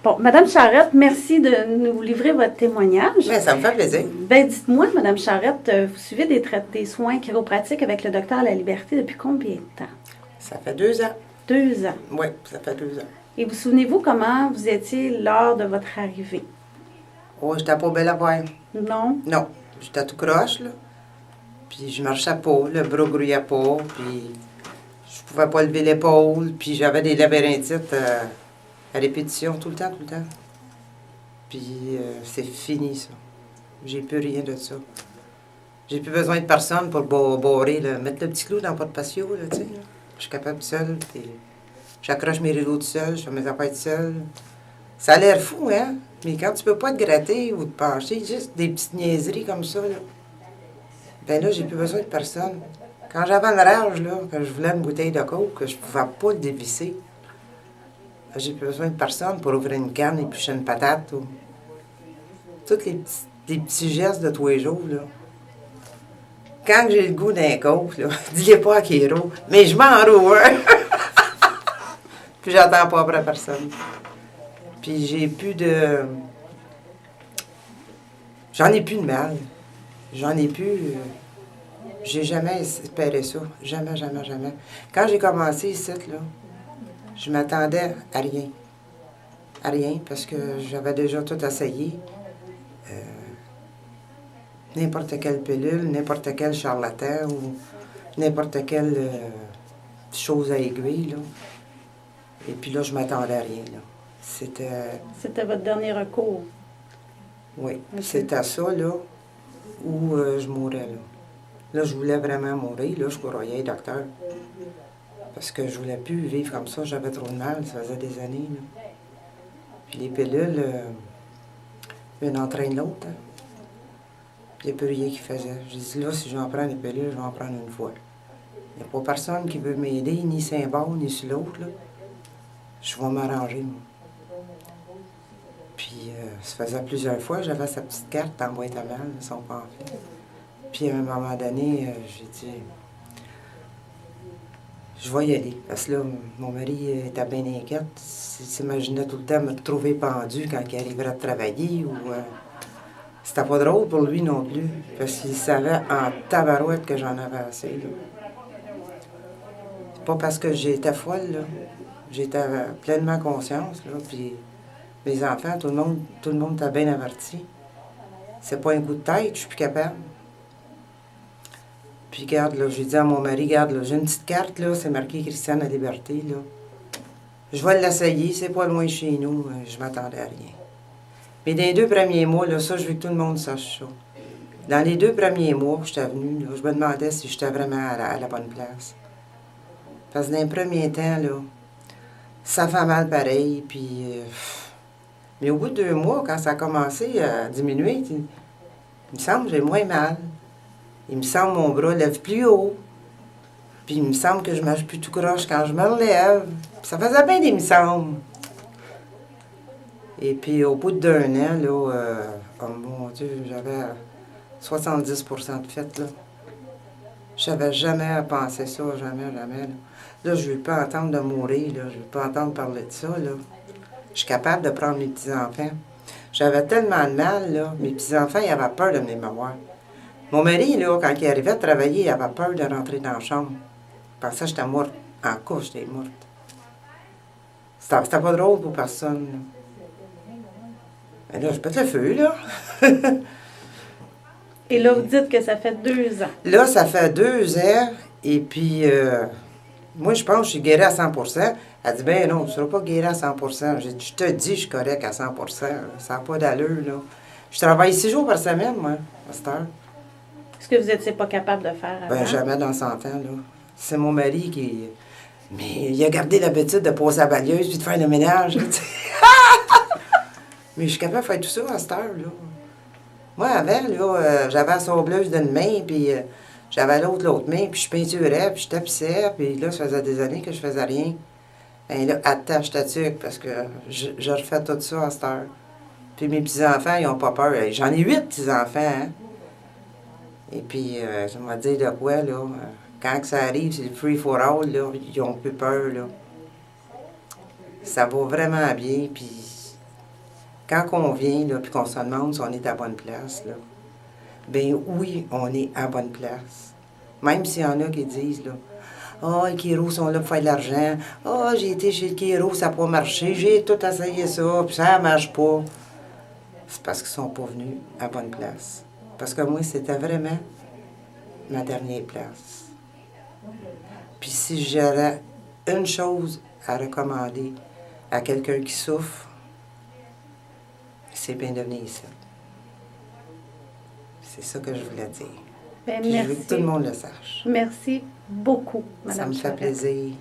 Bon, Madame Charette, merci de nous livrer votre témoignage. Mais ça me fait plaisir. Ben, dites-moi, Madame Charette, vous suivez des soins chiropratiques avec le docteur La Liberté depuis combien de temps? Ça fait 2 ans. 2 ans. Oui, ça fait 2 ans. Et vous souvenez-vous comment vous étiez lors de votre arrivée? Oh, j'étais pas belle à voir. Non? Non, j'étais tout croche, là. Puis je marchais pas, le bras grouillait pas, puis je pouvais pas lever l'épaule, puis j'avais des labyrinthites à répétition tout le temps. Puis c'est fini, ça. J'ai plus rien de ça. J'ai plus besoin de personne pour barrer, là, mettre le petit clou dans le porte-patio, là, tu sais. Je suis capable seule, puis j'accroche mes rideaux tout seul, je fais mes affaires tout seul. Ça a l'air fou, hein? Mais quand tu peux pas te gratter ou te pencher, juste des petites niaiseries comme ça, là. Ben là, j'ai plus besoin de personne. Quand j'avais une rage, là, que je voulais une bouteille de coke, que je pouvais pas le dévisser, j'ai plus besoin de personne pour ouvrir une canne, éplucher une patate ou... Tous les petits gestes de tous les jours, là. Quand j'ai le goût d'un coke, là, dis-le pas à Kéro, mais je m'en roule, hein? Puis j'attends pas après personne. Puis j'ai plus de... J'en ai plus de mal. J'en ai plus... J'ai jamais espéré ça. Jamais. Quand j'ai commencé ici, là, je m'attendais à rien. À rien, parce que j'avais déjà tout essayé. N'importe quelle pilule, n'importe quel charlatan ou n'importe quelle chose à aiguille, là. Et puis là, je m'attendais à rien, là. C'était votre dernier recours? Oui, Okay. c'était ça, là, où je mourrais, là. Là, je voulais vraiment mourir, là, je croyais, docteur. Parce que je voulais plus vivre comme ça, j'avais trop de mal, ça faisait des années, là. Puis les pilules, une entraîne l'autre, hein. Il n'y a plus rien qui faisait. J'ai dit, là, si j'en prends des pilules, je vais en prendre une fois. Il n'y a pas personne qui veut m'aider, ni sur un bord, ni sur l'autre, là. Je vais m'arranger, moi. Puis, ça faisait plusieurs fois, j'avais sa petite carte en boîte à mal, son pamphlet. Puis, à un moment donné, j'ai dit, je vais y aller. Parce que là, mon mari était bien inquiet. Il s'imaginait tout le temps me trouver pendu quand il arriverait à travailler ou... C'était pas drôle pour lui non plus, parce qu'il savait en tabarouette que j'en avais assez, là. Pas parce que j'étais folle, là. J'étais pleinement consciente, là, puis mes enfants, tout le monde t'a bien averti. C'est pas un coup de tête, je suis plus capable. Puis regarde, là, j'ai dit à mon mari, regarde, là, j'ai une petite carte, là, c'est marqué Christiane La Liberté, là. Je vais l'essayer, c'est pas loin de chez nous, je m'attendais à rien. Mais dans les 2 premiers mois, là, ça, je veux que tout le monde sache ça. Dans les 2 premiers mois que j'étais venue, là, je me demandais si j'étais vraiment à la bonne place. Parce que dans les premiers temps, là, ça fait mal pareil, puis... mais au bout de 2 mois, quand ça a commencé à diminuer, il me semble que j'ai moins mal. Il me semble que mon bras lève plus haut. Puis il me semble que je ne marche plus tout croche quand je me relève. Puis ça faisait bien des me semble. Et puis, au bout d'1 an, là, oh mon Dieu, j'avais 70% de fait, là. Je n'avais jamais pensé ça, jamais. Là, je ne veux pas entendre de mourir, là. Je ne veux pas entendre parler de ça, là. Je suis capable de prendre mes petits-enfants. J'avais tellement de mal, là. Mes petits-enfants, ils avaient peur de venir me voir. Mon mari, là, quand il arrivait à travailler, il avait peur de rentrer dans la chambre. Il pensait que j'étais morte. En couche, j'étais morte. C'était pas drôle pour personne, là. Mais là, je pète le feu, là. Et là, vous dites que ça fait 2 ans. Là, ça fait 2 ans. Et puis, moi, je pense que je suis guérie à 100%. Elle dit, ben non, tu ne seras pas guérie à 100%. J'ai dit, je te dis, je suis correct à 100%. Ça n'a pas d'allure, là. Je travaille 6 jours par semaine, moi, à cette heure. Ce que vous n'étiez pas capable de faire avant? Ben, jamais dans 100 ans, là. C'est mon mari qui... Mais il a gardé l'habitude de passer à la balieuse puis de faire le ménage, là, tu sais. Mais je suis capable de faire tout ça à cette heure, là. Moi, avant, là, j'avais la sableuse d'une main, puis j'avais l'autre main, puis je peinturais, puis je tapissais, puis là, ça faisait des années que je faisais rien. Et là, attache ta tuque, parce que je refais tout ça à cette heure. Puis mes petits-enfants, ils n'ont pas peur. J'en ai 8 petits-enfants, hein. Et puis, je me dis de quoi, là, quand que ça arrive, c'est le free for all, là, ils ont plus peur, là. Ça va vraiment bien, puis quand on vient, là, puis qu'on se demande si on est à bonne place, là, ben oui, on est à bonne place. Même s'il y en a qui disent, là, ah, les Kiro sont là pour faire de l'argent. Ah, j'ai été chez le Kiro, ça n'a pas marché. J'ai tout essayé ça, puis ça ne marche pas. C'est parce qu'ils ne sont pas venus à bonne place. Parce que moi, c'était vraiment ma dernière place. Puis si j'aurais une chose à recommander à quelqu'un qui souffre, c'est bien de venir ici. C'est ça que je voulais dire. Ben, Puis merci. je veux que tout le monde le sache. Merci beaucoup, Ça Madame me fait Charette. plaisir.